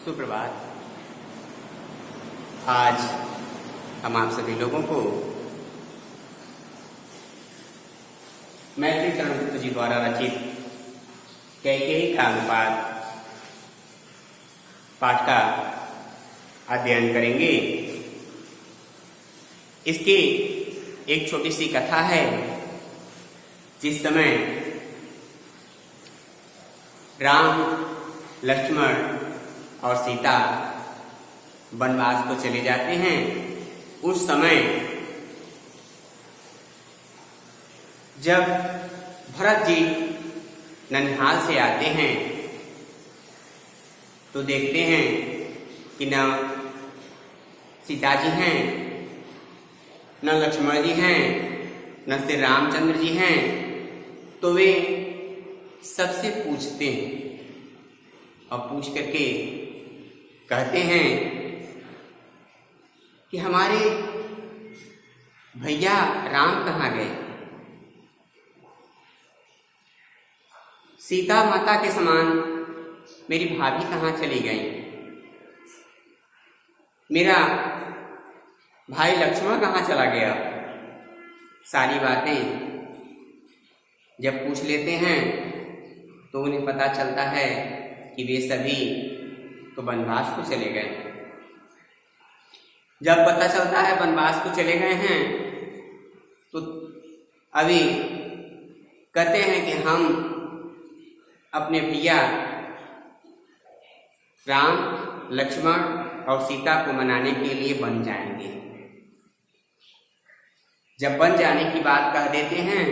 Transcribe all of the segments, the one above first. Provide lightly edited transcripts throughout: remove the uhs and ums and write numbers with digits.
सुप्रभात। आज हम आप सभी लोगों को मैत्री चरण गुप्त जी द्वारा रचित कैकेयी का अनुवाद पाठ का अध्ययन करेंगे। इसकी एक छोटी सी कथा है। जिस समय राम, लक्ष्मण और सीता वनवास को चले जाते हैं, उस समय जब भरत जी ननिहाल से आते हैं तो देखते हैं कि न सीता जी हैं, न लक्ष्मण जी हैं, न श्री रामचंद्र जी हैं। तो वे सबसे पूछते हैं और पूछ करके कहते हैं कि हमारे भैया राम कहाँ गए? सीता माता के समान मेरी भाभी कहाँ चली गई? मेरा भाई लक्ष्मण कहाँ चला गया? सारी बातें जब पूछ लेते हैं तो उन्हें पता चलता है कि वे सभी तो वनवास को चले गए। जब पता चलता है वनवास को चले गए हैं तो अभी कहते हैं कि हम अपने भैया राम, लक्ष्मण और सीता को मनाने के लिए बन जाएंगे। जब बन जाने की बात कह देते हैं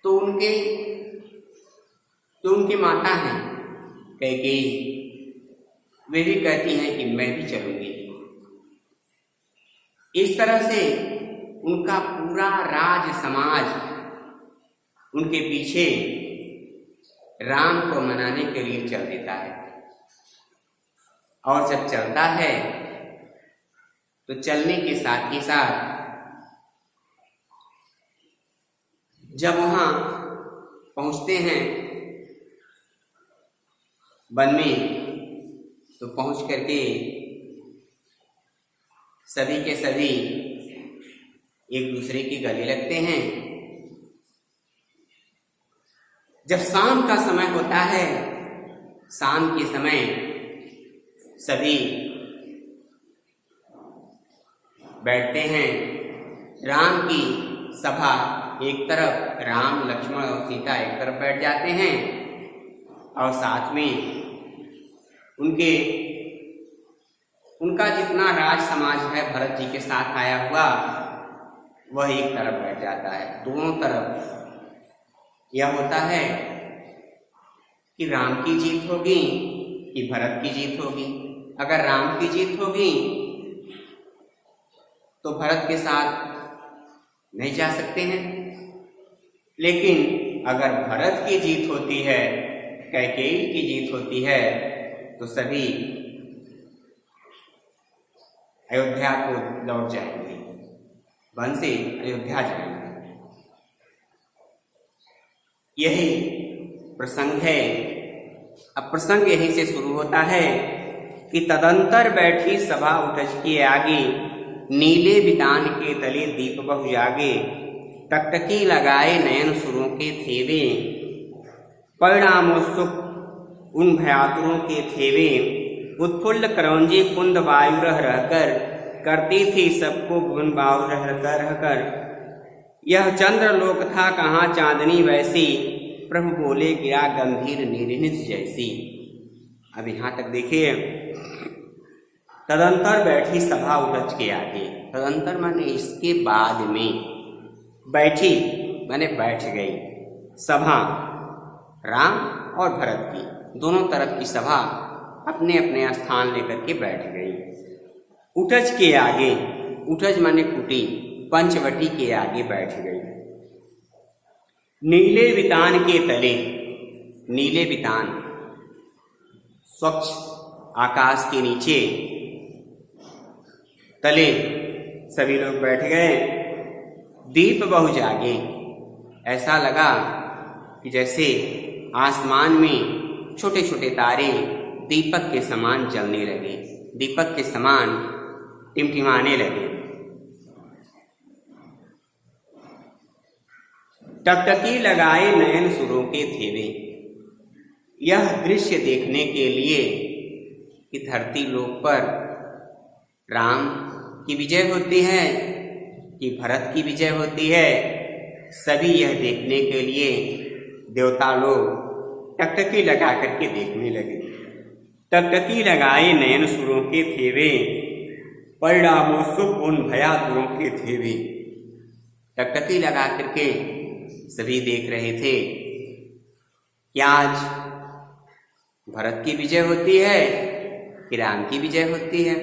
तो उनकी माता हैं कैकेयी, वे भी कहती हैं कि मैं भी चलूंगी। इस तरह से उनका पूरा राज समाज उनके पीछे राम को मनाने के लिए चल देता है। और जब चलता है तो चलने के साथ ही साथ जब वहां पहुंचते हैं वन में, तो पहुंच करके सभी के सभी एक दूसरे के गले लगते हैं। जब शाम का समय होता है, शाम के समय सभी बैठते हैं। राम की सभा एक तरफ, राम, लक्ष्मण और सीता एक तरफ बैठ जाते हैं और साथ में उनका जितना राज समाज है भरत जी के साथ आया हुआ, वह एक तरफ बैठ जाता है। दोनों तरफ यह होता है कि राम की जीत होगी कि भरत की जीत होगी। अगर राम की जीत होगी तो भरत के साथ नहीं जा सकते हैं, लेकिन अगर भरत की जीत होती है, कैकेयी की जीत होती है, तो सभी अयोध्या को लौट जाएंगे, वन से अयोध्या जाएंगे। यही प्रसंग है। अब प्रसंग यहीं से शुरू होता है कि तदंतर बैठी सभा उठज के आगे, नीले बितान के तले दीप बहु जागे, टकटकी लगाए नयन सुरों के थेवे, परिणामोत्सुक उन भयातुरों के थेवे, उत्फुल्ल करौंजी कुंद वायु रह रहकर, करती थी सबको भुवन बाहु रह रहकर। यह चंद्रलोक था कहाँ चांदनी वैसी, प्रभु बोले गिरा गंभीर निर्नित जैसी। अब यहाँ तक देखिए, तदंतर बैठी सभा उठज के आगे। तदंतर माने इसके बाद में, बैठी माने बैठ गई। सभा राम और भरत की, दोनों तरफ की सभा अपने अपने स्थान लेकर के बैठ गई। उठज के आगे, उठज माने कुटी, पंचवटी के आगे बैठ गई। नीले वितान के तले, नीले वितान स्वच्छ आकाश के नीचे तले सभी लोग बैठ गए। दीप बहु जागे, ऐसा लगा कि जैसे आसमान में छोटे छोटे तारे दीपक के समान जलने लगे, दीपक के समान टिमटिमाने लगे। टकटकी लगाए नयन सुरों के थेवे। यह दृश्य देखने के लिए कि धरती लोक पर राम की विजय होती है कि भरत की विजय होती है, सभी यह देखने के लिए देवता लोग टकटकी लगा करके देखने लगे। टकटकी लगाए नयन सुरों के थेवे, परिणामों सुख उन भयातुरों के थेवे। टकटकी लगा करके सभी देख रहे थे कि आज भरत की विजय होती है कि राम की विजय होती है।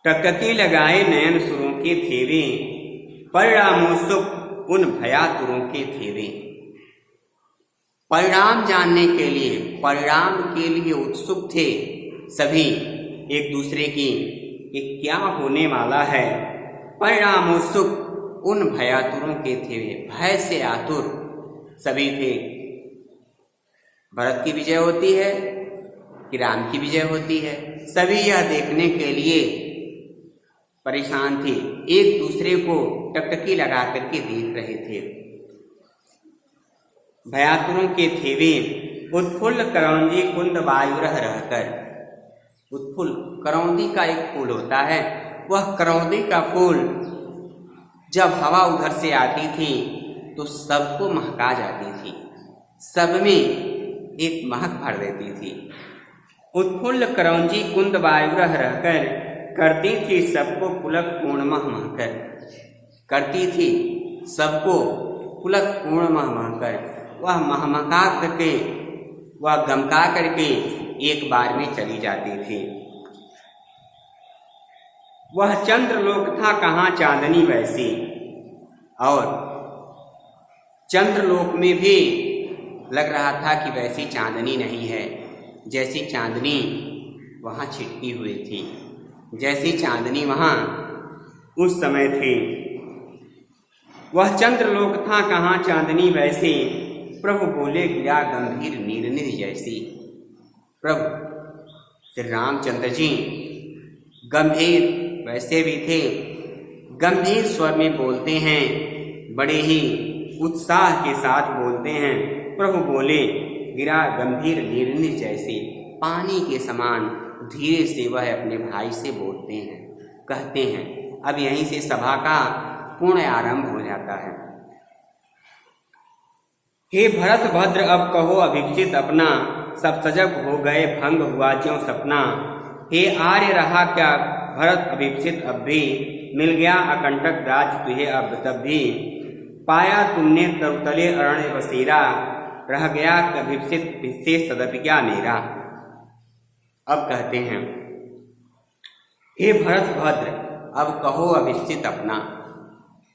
टकटकी लगाए नयन सुरों के थेवे, परिणामों सुख उन भयातुरों के थेवे। परिणाम जानने के लिए, परिणाम के लिए उत्सुक थे सभी एक दूसरे की कि क्या होने वाला है। परिणाम उत्सुक उन भयातुरों के थेवे, भय से आतुर सभी थे। भरत की विजय होती है कि राम की विजय होती है, सभी यह देखने के लिए परेशान थे, एक दूसरे को टकटकी लगा करके देख रहे थे। भयातुरों के थेवे, उत्फुल्ल करौंदी कुंद वायुरह रहकर। उत्फुल्ल करौंदी का एक फूल होता है, वह करौंदी का फूल जब हवा उधर से आती थी तो सबको महका जाती थी, सब में एक महक भर देती थी। उत्फुल्ल करौंदी कुंद वायुरह रहकर, करती थी सबको पुलक पूर्णमह महकर। करती थी सबको पुलक पूर्णमह महकर, वह महमका करके, वह गमका करके एक बार में चली जाती थी। वह चंद्रलोक था कहाँ चांदनी वैसी, और चंद्रलोक में भी लग रहा था कि वैसी चांदनी नहीं है जैसी चांदनी वहाँ छिटकी हुई थी, जैसी चांदनी वहाँ उस समय थी। वह चंद्रलोक था कहाँ चांदनी वैसी, प्रभु बोले गिरा गंभीर नीरनिधि जैसी। प्रभु श्री रामचंद्र जी गंभीर वैसे भी थे, गंभीर स्वर में बोलते हैं, बड़े ही उत्साह के साथ बोलते हैं। प्रभु बोले गिरा गंभीर नीरनिधि जैसे, पानी के समान धीरे से वह अपने भाई से बोलते हैं, कहते हैं। अब यहीं से सभा का पूर्ण आरंभ हो जाता है। हे भरत भद्र अब कहो अभिक्षित अपना, सब सजग हो गए भंग हुआ ज्यों सपना। हे आर्य रहा क्या भरत अभिक्षित अब भी, मिल गया अकंटक राज तुझे अब तब भी। पाया तुमने तरुतले अरण्य बसेरा, रह गया अभिक्षित विशेष तदपि क्या मेरा। अब कहते हैं हे भरत भद्र अब कहो अभिक्षित अपना।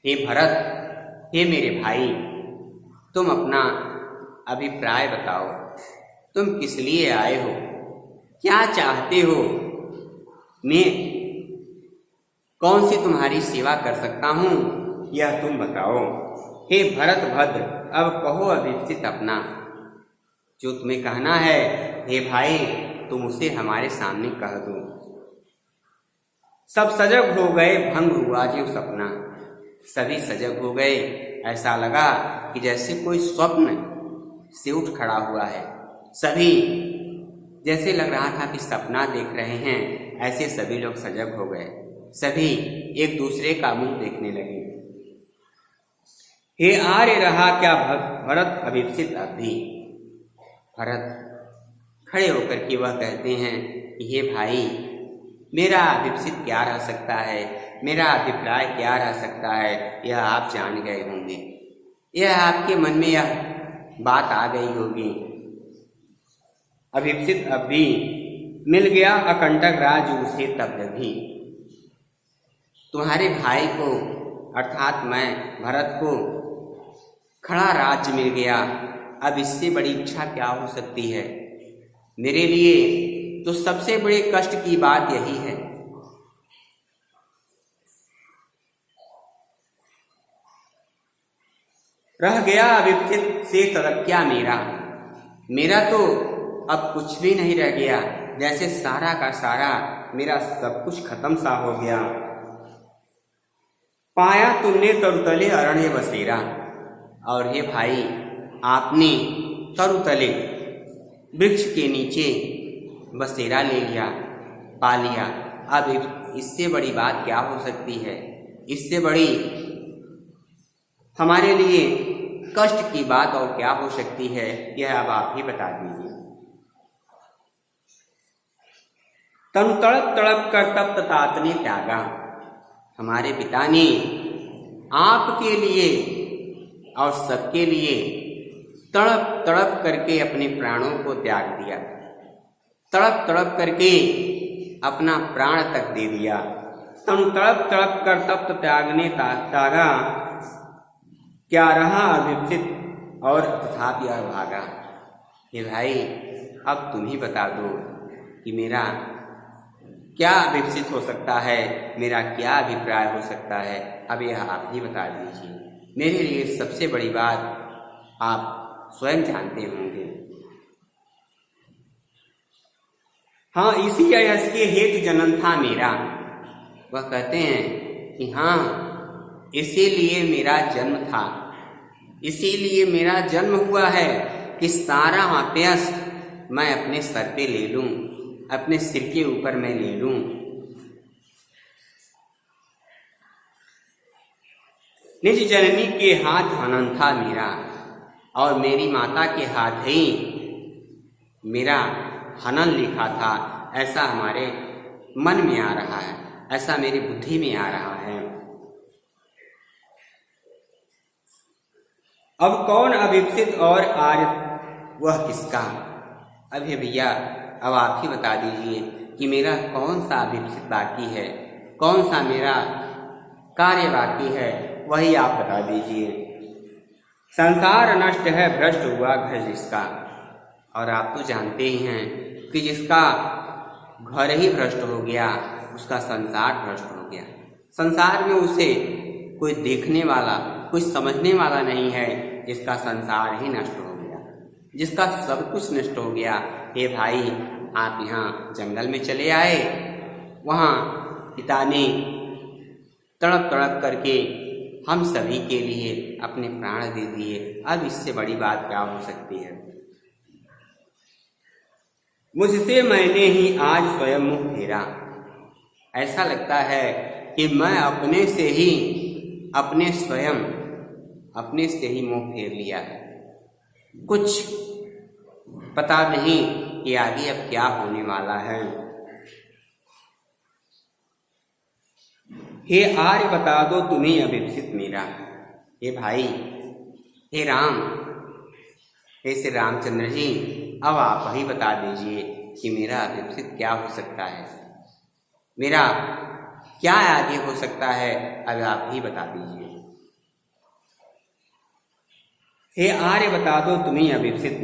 हे भरत, हे मेरे भाई, तुम अपना अभिप्राय बताओ, तुम किस लिए आए हो, क्या चाहते हो, मैं कौन सी तुम्हारी सेवा कर सकता हूँ, यह तुम बताओ। हे भरत भद्र अब कहो अभिक्षित अपना, जो तुम्हें कहना है हे भाई तुम उसे हमारे सामने कह दो। सब सजग हो गए भंग हुआ जो सपना। सभी सजग हो गए, ऐसा लगा कि जैसे कोई स्वप्न से उठ खड़ा हुआ है। सभी जैसे लग रहा था कि सपना देख रहे हैं, ऐसे सभी लोग सजग हो गए। सभी एक दूसरे का मुंह देखने लगे। हे आर्य रहा क्या भरत अभिक्षित अभी। भरत खड़े होकर के वह कहते हैं कि हे भाई, मेरा अभिक्षित क्या रह सकता है, मेरा अभिप्राय क्या रह सकता है, यह आप जान गए होंगे, यह आपके मन में यह बात आ गई होगी। अभिक्षित अब भी मिल गया अकंटक राज उसे तब भी। तुम्हारे भाई को अर्थात मैं भरत को खड़ा राज्य मिल गया, अब इससे बड़ी इच्छा क्या हो सकती है। मेरे लिए तो सबसे बड़े कष्ट की बात यही है। रह गया अभिक्षित से तदप क्या मेरा, मेरा तो अब कुछ भी नहीं रह गया, जैसे सारा का सारा मेरा सब कुछ खत्म सा हो गया। पाया तुमने तरुतले अरण्य बसेरा, और ये भाई आपने तरुतले वृक्ष के नीचे बसेरा ले लिया, पा लिया। अब इससे बड़ी बात क्या हो सकती है? इससे बड़ी हमारे लिए कष्ट की बात और क्या हो सकती है? यह अब आप ही बता दीजिए। तनु तड़प तड़प कर तप्त तात ने त्यागा, हमारे पिता ने आपके लिए और सबके लिए तड़प तड़प करके अपने प्राणों को त्याग दिया, तड़प तड़प करके अपना प्राण तक दे दिया। तनु तड़प तड़प कर तप्त त्यागने त्यागा, क्या रहा अभिप्सित और तथापि भागा। ये भाई अब तुम ही बता दो कि मेरा क्या अभिप्सित हो सकता है, मेरा क्या अभिप्राय हो सकता है। अब यह आप ही बता दीजिए। मेरे लिए सबसे बड़ी बात आप स्वयं जानते होंगे। हाँ, इसी यश के हेतु जन्म था मेरा। वह कहते हैं कि हाँ, इसीलिए मेरा जन्म था, इसीलिए मेरा जन्म हुआ है कि सारा अपयश मैं अपने सर पे ले लूं, अपने सिर के ऊपर मैं ले लूं। निज जननी के हाथ हनन था मेरा, और मेरी माता के हाथ ही मेरा हनन लिखा था। ऐसा हमारे मन में आ रहा है, ऐसा मेरी बुद्धि में आ रहा है। अब कौन अभिप्सित और आर्य वह किसका? अभी भैया अब आप ही बता दीजिए कि मेरा कौन सा अभिप्सित बाकी है, कौन सा मेरा कार्य बाकी है, वही आप बता दीजिए। संसार नष्ट है, भ्रष्ट हुआ घर जिसका, और आप तो जानते ही हैं कि जिसका घर ही भ्रष्ट हो गया उसका संसार भ्रष्ट हो गया। संसार में उसे कोई देखने वाला, कोई समझने वाला नहीं है, जिसका संसार ही नष्ट हो गया, जिसका सब कुछ नष्ट हो गया। हे भाई, आप यहाँ जंगल में चले आए, वहाँ पिता ने तड़प तड़प करके हम सभी के लिए अपने प्राण दे दिए। अब इससे बड़ी बात क्या हो सकती है? मुझसे मैंने ही आज स्वयं मुख फेरा। ऐसा लगता है कि मैं अपने से ही मुंह फेर लिया है। कुछ पता नहीं कि आगे अब क्या होने वाला है। हे आर्य बता दो तुम्हें अभिप्सित मेरा। हे भाई, हे राम, हे श्री रामचंद्र जी, अब आप ही बता दीजिए कि मेरा अभिप्सित क्या हो सकता है, मेरा क्या आगे हो सकता है। अब आप ही बता दीजिए। हे आर्य बता दो तुम्हें अभिप्सित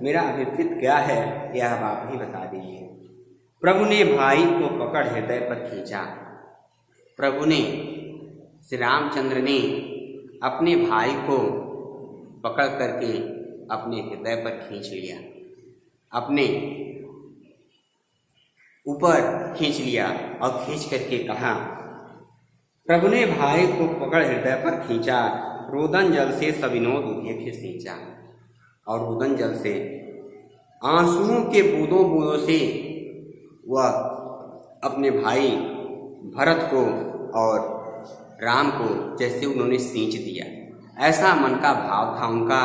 मेरा अभिप्सित क्या है, यह अब आप ही बता दीजिए। प्रभु ने भाई को पकड़ हृदय पर खींचा। प्रभु ने, श्री रामचंद्र ने अपने भाई को पकड़ करके अपने हृदय पर खींच लिया, अपने ऊपर खींच लिया और खींच करके कहा। प्रभु ने भाई को पकड़ हृदय पर खींचा, रोदन जल से सविनोद उन्हें फिर सींचा। और रोदन जल से, आंसुओं के बूंदों बूंदों से वह अपने भाई भरत को और राम को जैसे उन्होंने सींच दिया, ऐसा मन का भाव था उनका,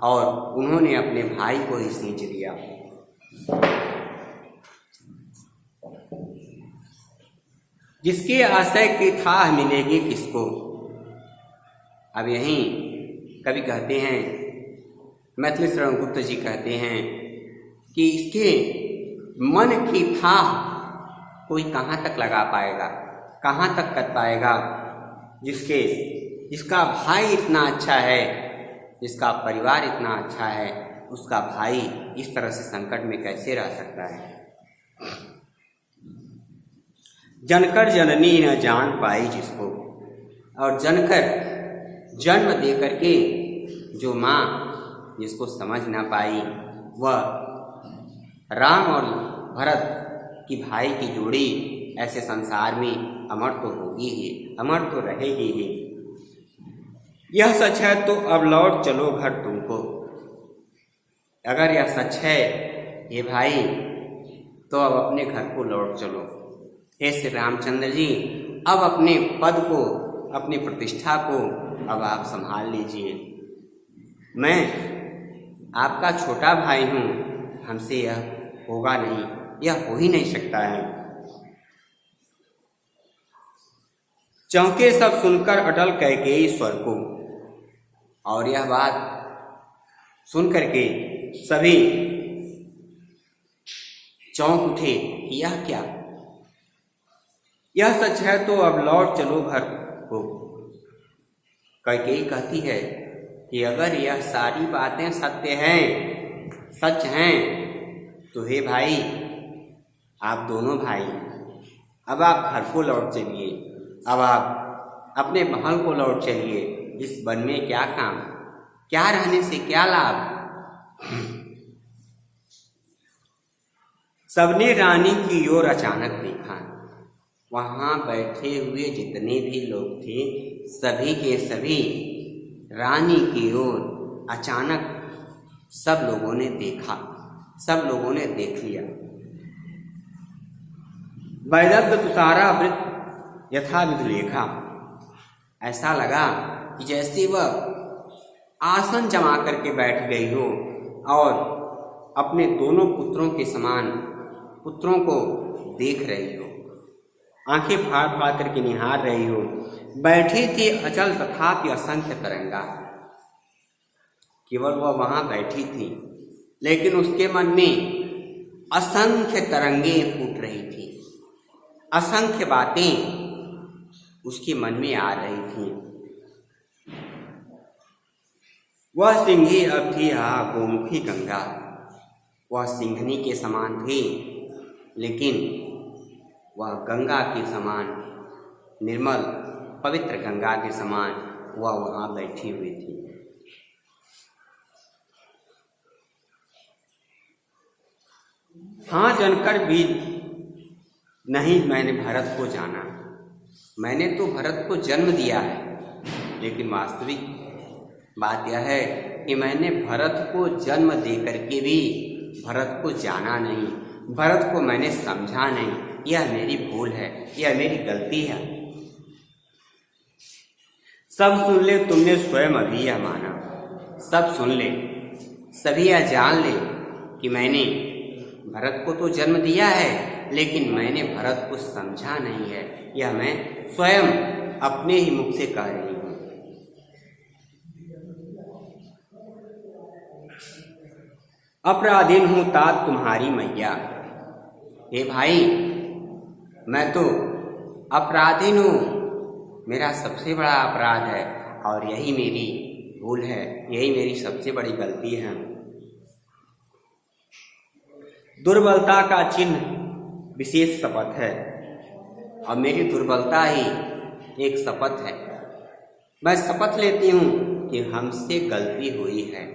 और उन्होंने अपने भाई को ही सींच दिया। जिसके आशय की थाह मिलेगी किसको। अब यहीं कवि कहते हैं, मैथिली शरण गुप्त जी कहते हैं कि इसके मन की थाह कोई कहाँ तक लगा पाएगा, कहाँ तक कर पाएगा। जिसका भाई इतना अच्छा है, जिसका परिवार इतना अच्छा है, उसका भाई इस तरह से संकट में कैसे रह सकता है। जनकर जननी न जान पाई जिसको, और जनकर जन्म दे करके जो माँ जिसको समझ ना पाई, वह राम और भरत की भाई की जोड़ी ऐसे संसार में अमर तो होगी ही, अमर तो रहेगी ही। यह सच है तो अब लौट चलो घर तुमको। अगर यह सच है ये भाई, तो अब अपने घर को लौट चलो। हे श्री रामचंद्र जी, अब अपने पद को, अपनी प्रतिष्ठा को अब आप संभाल लीजिए। मैं आपका छोटा भाई हूँ, हमसे यह होगा नहीं, यह हो ही नहीं सकता है। चौंके सब सुनकर अटल कैकेयी स्वर को। और यह बात सुन करके सभी चौंक उठे कि यह क्या। यह सच है तो अब लौट चलो घर को। कैकेयी कहती है कि अगर यह सारी बातें सत्य हैं, सच हैं, तो हे भाई, आप दोनों भाई अब आप घर को लौट चलिए। अब आप अपने महल को लौट चलिए। इस वन में क्या काम, क्या रहने से क्या लाभ। सबने रानी की ओर अचानक देखा। वहां बैठे हुए जितने भी लोग थे, सभी के सभी रानी की ओर अचानक सब लोगों ने देखा, सब लोगों ने देख लिया। वैदग्ध तुषारा वृत्त यथाविध लेखा। ऐसा लगा कि जैसे वह आसन जमा करके बैठ गई हो और अपने दोनों पुत्रों के समान पुत्रों को देख रही हो, आंखें फाड़ फाड़ करके निहार रही हो। बैठी थी अचल तथापि असंख्य तरंगा। केवल वह वहां बैठी थी, लेकिन उसके मन में असंख्य तरंगे फूट रही थी, असंख्य बातें उसके मन में आ रही थी। वह सिंही अब थी गोमुखी गंगा। वह सिंहनी के समान थी, लेकिन वह गंगा के समान, निर्मल पवित्र गंगा के समान वह वहां बैठी हुई थी। हाँ जानकर भी नहीं मैंने भरत को जाना। मैंने तो भरत को जन्म दिया है, लेकिन वास्तविक बात यह है कि मैंने भरत को जन्म दे करके भी भरत को जाना नहीं, भरत को मैंने समझा नहीं। यह मेरी भूल है, यह मेरी गलती है। सब सुन ले, तुमने स्वयं अभी यह माना। सब सुन ले, सभी यह जान ले कि मैंने भरत को तो जन्म दिया है, लेकिन मैंने भरत को समझा नहीं है। यह मैं स्वयं अपने ही मुख से कह रही हूँ। अपराधीन हूँ तात तुम्हारी मैया। हे भाई, मैं तो अपराधीन हूँ, मेरा सबसे बड़ा अपराध है और यही मेरी भूल है, यही मेरी सबसे बड़ी गलती है। दुर्बलता का चिन्ह विशेष शपथ है और मेरी दुर्बलता ही एक शपथ है। मैं शपथ लेती हूँ कि हमसे गलती हुई है,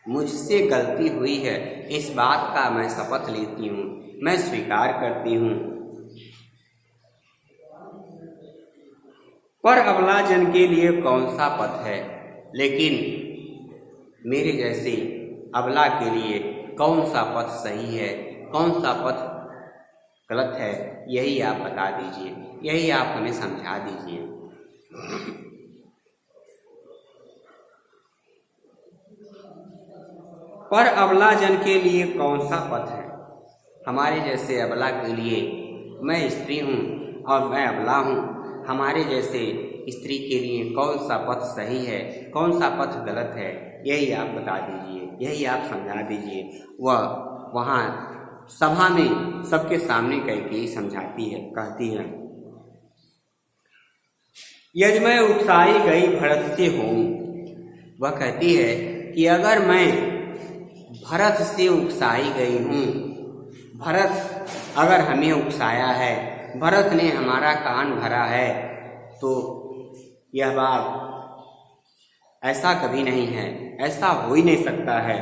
मुझसे गलती हुई है। इस बात का मैं शपथ लेती हूँ, मैं स्वीकार करती हूँ। पर अबला जन के लिए कौन सा पथ है, लेकिन मेरे जैसे अबला के लिए कौन सा पथ सही है, कौन सा पथ गलत है, यही आप बता दीजिए, यही आप हमें समझा दीजिए। पर अबला जन के लिए कौन सा पथ है। हमारे जैसे अबला के लिए, मैं स्त्री हूँ और मैं अबला हूँ, हमारे जैसे स्त्री के लिए कौन सा पथ सही है, कौन सा पथ गलत है, यही आप बता दीजिए, यही आप समझा दीजिए। वह वहाँ सभा में सबके सामने कैकेयी समझाती है, कहती है, यदि मैं उकसाई गई भरत से हूँ। वह कहती है कि अगर मैं भरत से उकसाई गई हूँ, भरत अगर हमें उकसाया है, भरत ने हमारा कान भरा है, तो यह बात ऐसा कभी नहीं है, ऐसा हो ही नहीं सकता है।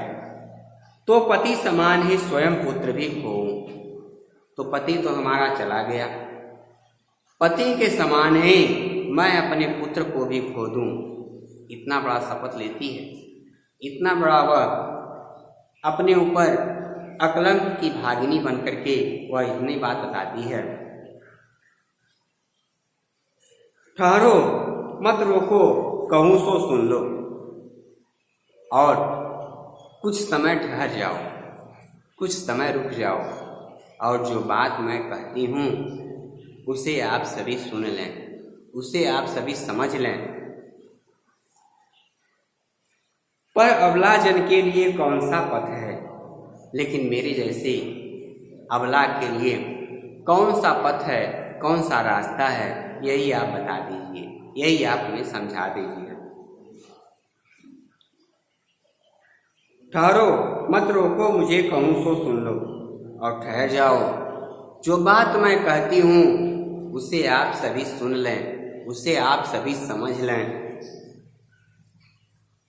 तो पति समान ही स्वयं पुत्र भी खोऊं। तो पति तो हमारा चला गया, पति के समान ही मैं अपने पुत्र को भी खो दूं। इतना बड़ा शपथ लेती है, इतना बड़ा वह अपने ऊपर अकलंक की भागिनी बन करके वह इतनी बात बताती है। ठहरो, मत रोको, कहूं सो सुन लो, और कुछ समय ठहर जाओ, कुछ समय रुक जाओ, और जो बात मैं कहती हूँ उसे आप सभी सुन लें, उसे आप सभी समझ लें। पर अबला जन के लिए कौन सा पथ है, लेकिन मेरे जैसे अबला के लिए कौन सा पथ है, कौन सा रास्ता है, यही आप बता दीजिए, यही आप हमें समझा दीजिए। ठहरो, मत रोको, मुझे कहूं सो सुन लो, और ठहर जाओ, जो बात मैं कहती हूँ उसे आप सभी सुन लें, उसे आप सभी समझ लें।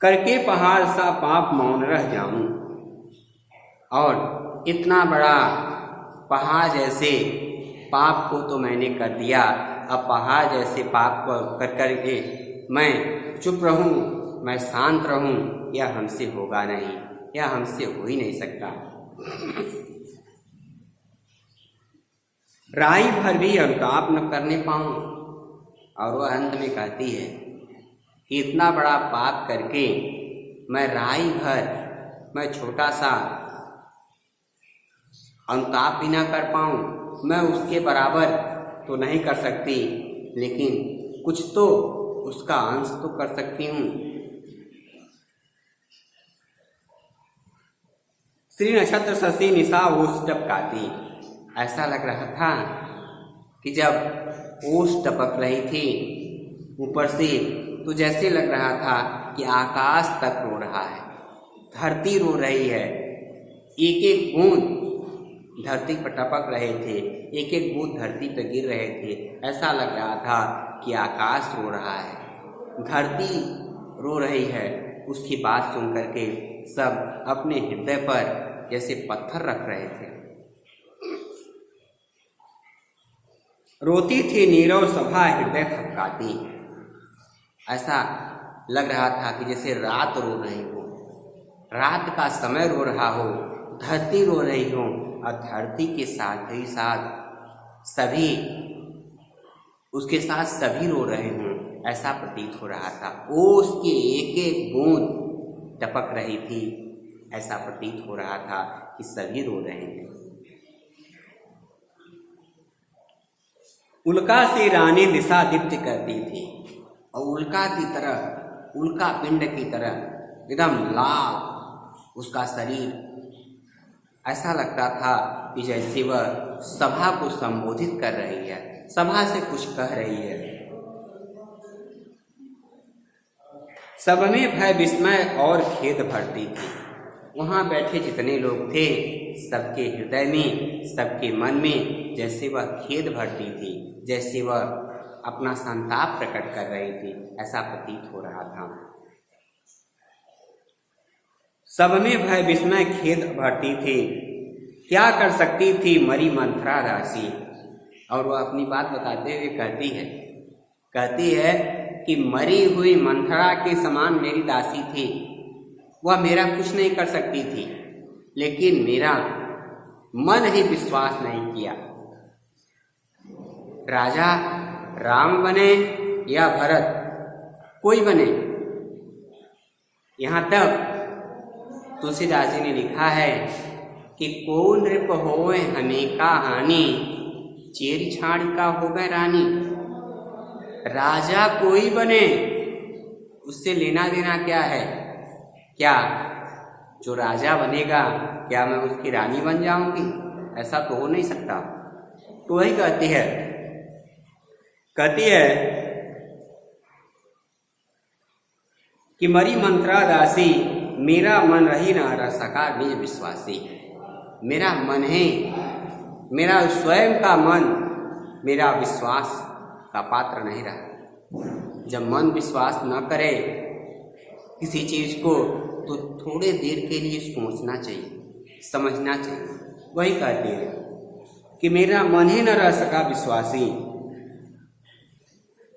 करके पहाड़ सा पाप मौन रह जाऊं, और इतना बड़ा पहाड़ जैसे पाप को तो मैंने कर दिया, अब पहाड़ जैसे पाप को कर करके मैं चुप रहूं, मैं शांत रहूं, यह हमसे होगा नहीं, यह हमसे हो ही नहीं सकता। राई भर भी अनुताप न करने पाऊं। और वह अंत में कहती है कि इतना बड़ा पाप करके मैं राई भर, मैं छोटा सा अनुताप भी ना कर पाऊं, मैं उसके बराबर तो नहीं कर सकती, लेकिन कुछ तो उसका अंश तो कर सकती हूँ। श्री नक्षत्र शशि निशा ओस टपकाती। ऐसा लग रहा था कि जब ओस टपक रही थी ऊपर से, तो जैसे लग रहा था कि आकाश तक रो रहा है, धरती रो रही है, एक एक बूंद धरती पर टपक रहे थे, एक एक बूंद धरती पर गिर रहे थे। ऐसा लग रहा था कि आकाश रो रहा है, धरती रो रही है। उसकी बात सुन करके सब अपने हृदय पर जैसे पत्थर रख रहे थे। रोती थी नीरव सभा हृदय थपकाती। ऐसा लग रहा था कि जैसे रात रो रही हो, रात का समय रो रहा हो, धरती रो रही हो, और धरती के साथ ही साथ सभी, उसके साथ सभी रो रहे हों, ऐसा प्रतीत हो रहा था। ओस की एक एक बूंद टपक रही थी, ऐसा प्रतीत हो रहा था कि सभी रो रहे हैं। उल्का से रानी दिशा दीप्त करती थी, और उल्का की तरह, उल्का पिंड की तरह एकदम लाल उसका शरीर। ऐसा लगता था कि जैसे वह सभा को संबोधित कर रही है, सभा से कुछ कह रही है। सब में भय विस्मय और खेद भरती थी। वहाँ बैठे जितने लोग थे, सबके हृदय में, सबके मन में जैसे वह खेद भरती थी, जैसे वह अपना संताप प्रकट कर रही थी, ऐसा प्रतीत हो रहा था। सब में भय विस्मय खेद भरती थी। क्या कर सकती थी मरी मंथरा दासी। और वह अपनी बात बताते हुए कहती है कि मरी हुई मंथरा के समान मेरी दासी थी, वह मेरा कुछ नहीं कर सकती थी, लेकिन मेरा मन ही विश्वास नहीं किया। राजा राम बने या भरत, कोई बने। यहाँ तक तुलसीदास जी ने लिखा है कि को नृप होए हमें का हानि, चेरी छाड़ का होवे रानी। राजा कोई बने, उससे लेना देना क्या है? क्या जो राजा बनेगा, क्या मैं उसकी रानी बन जाऊंगी? ऐसा तो हो नहीं सकता। तो वही कहती है कि मरी मंत्रा दासी, मेरा मन रही न रह सका निज विश्वासी। मेरा मन है, मेरा स्वयं का मन मेरा विश्वास का पात्र नहीं रहा। जब मन विश्वास न करे किसी चीज को, तो थोड़े देर के लिए सोचना चाहिए, समझना चाहिए। वही कहते हैं कि मेरा मन ही न रह सका विश्वासी,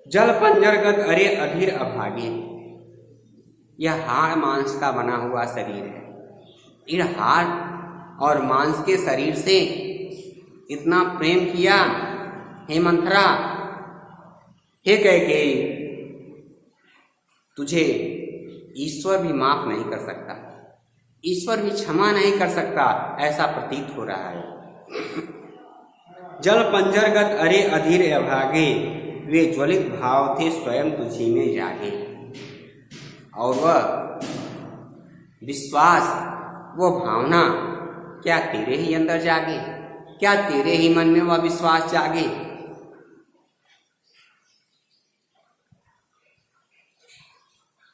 जल पंजरगत अरे अधीर अभागे। यह हाड़ मांस का बना हुआ शरीर है। इन हाड़ और मांस के शरीर से इतना प्रेम किया हे मंथरा, हे कैकेयी, तुझे ईश्वर भी माफ नहीं कर सकता, ईश्वर भी क्षमा नहीं कर सकता, ऐसा प्रतीत हो रहा है। जल पंजरगत अरे अधीर अभागे, वे ज्वलित भाव थे स्वयं तुझी में जागे। और वह विश्वास, वो भावना क्या तेरे ही अंदर जागे? क्या तेरे ही मन में वह विश्वास जागे?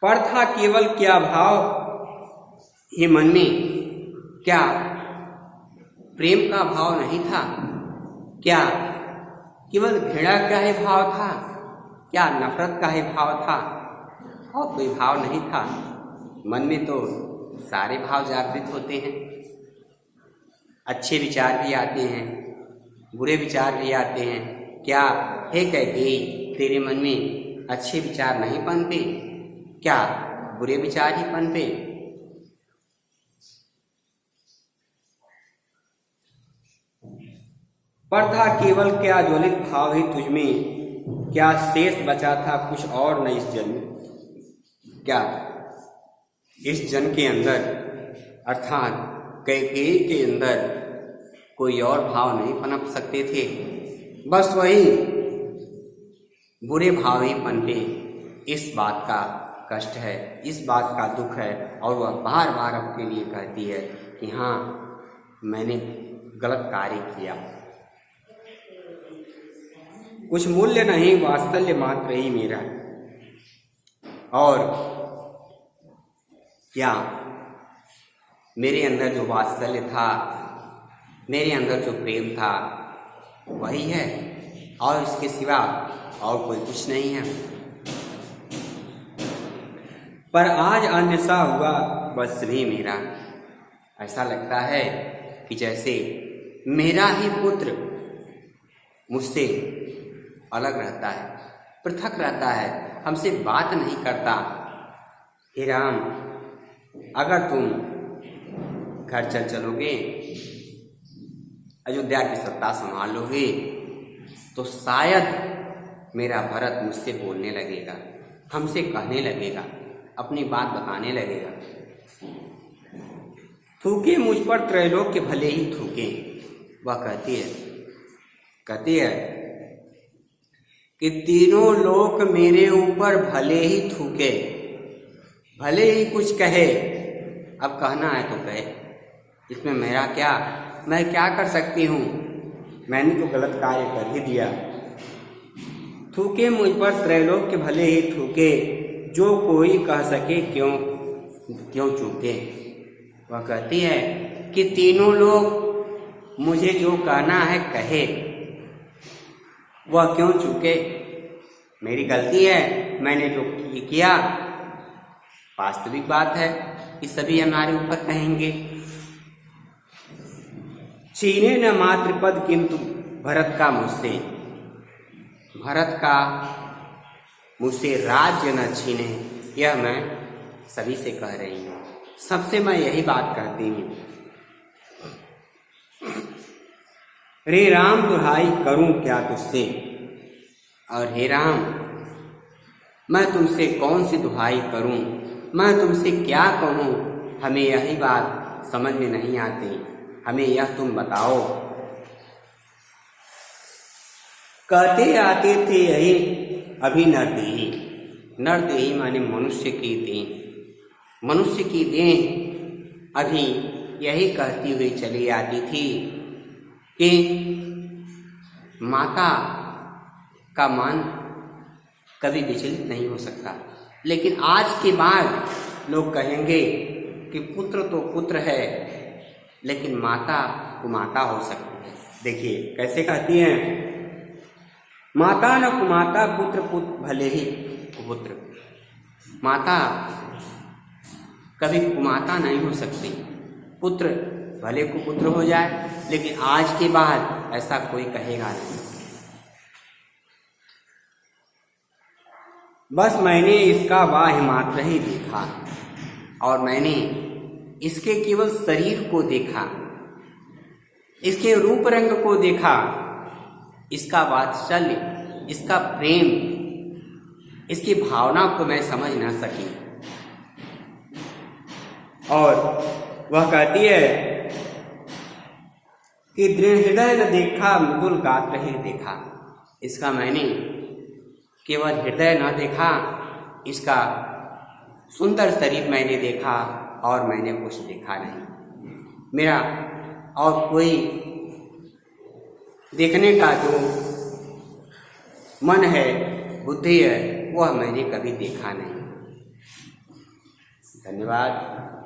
पर था केवल क्या भाव ये मन में? क्या प्रेम का भाव नहीं था? क्या केवल घृणा का ही भाव था? क्या नफरत का ही भाव था? और कोई भाव नहीं था। मन में तो सारे भाव जागृत होते हैं। अच्छे विचार भी आते हैं, बुरे विचार भी आते हैं। क्या हे कैकेयी, तेरे मन में अच्छे विचार नहीं पनपे? क्या बुरे विचार ही पनपे? पर था केवल क्या ज्वलित भाव ही तुझमें, क्या शेष बचा था कुछ और न इस जन्म? क्या इस जन्म के अंदर अर्थात कैकेयी के अंदर कोई और भाव नहीं पनप सकते थे? बस वही बुरे भाव ही पनपे। इस बात का कष्ट है, इस बात का दुख है। और वह बार बार अपने लिए कहती है कि हाँ, मैंने गलत कार्य किया। कुछ मूल्य नहीं, वात्सल्य मात्र ही मेरा। और क्या मेरे अंदर जो वात्सल्य था, मेरे अंदर जो प्रेम था, वही है, और इसके सिवा और कोई कुछ नहीं है। पर आज अन्य सा हुआ बस भी मेरा। ऐसा लगता है कि जैसे मेरा ही पुत्र मुझसे अलग रहता है, पृथक रहता है, हमसे बात नहीं करता। हे राम, अगर तुम घर चलोगे, अयोध्या की सत्ता संभाल लोगे, तो शायद मेरा भरत मुझसे बोलने लगेगा, हमसे कहने लगेगा, अपनी बात बताने लगेगा। थूके मुझ पर त्रैलोक्य भले ही थूके। वह कहती है कि तीनों लोक मेरे ऊपर भले ही थूके, भले ही कुछ कहे। अब कहना है तो कहे, इसमें मेरा क्या? मैं क्या कर सकती हूँ? मैंने तो गलत कार्य कर ही दिया। थूके मुझ पर त्रैलोक्य भले ही थूके, जो कोई कह सके क्यों चूके। वह कहती है कि तीनों लोग मुझे जो कहना है कहे, वह क्यों चूके? मेरी गलती है, मैंने जो किया। वास्तविक बात है कि सभी हमारे ऊपर कहेंगे। छीने न मातृपद किंतु भरत का मुझसे, भरत का मुझसे राज्य न छीने, यह मैं सभी से कह रही हूँ। सबसे मैं यही बात कहती हूँ। रे राम, दुहाई करूं क्या तुझसे? और हे राम, मैं तुमसे कौन सी दुहाई करूं? मैं तुमसे क्या कहूं? हमें यही बात समझ में नहीं आती। हमें यह तुम बताओ। कहते आते थे यही अभी नरदेही। नरदेही माने मनुष्य की देह। मनुष्य की देह अभी यही कहती हुई चली आती थी कि माता का मन कभी विचलित नहीं हो सकता। लेकिन आज के बाद लोग कहेंगे कि पुत्र तो पुत्र है, लेकिन माता कुमाता हो सकती है। देखिए कैसे कहती हैं, माता न कुमाता पुत्र पुत्र भले ही कुपुत्र। माता कभी कुमाता नहीं हो सकती, पुत्र भले कुपुत्र हो जाए, लेकिन आज के बाद ऐसा कोई कहेगा नहीं। बस मैंने इसका बाह्य मात्र ही देखा और मैंने इसके केवल शरीर को देखा, इसके रूप रंग को देखा, इसका वात्सल्य, इसका प्रेम, इसकी भावना को मैं समझ ना सकी। और वह कहती है कि दृढ़ हृदय न देखा, मृदुल गात्र ही देखा। इसका मैंने केवल हृदय न देखा, इसका सुंदर शरीर मैंने देखा और मैंने कुछ देखा नहीं। मेरा और कोई देखने का जो मन है, बुद्धि है, वह मैंने कभी देखा नहीं। धन्यवाद।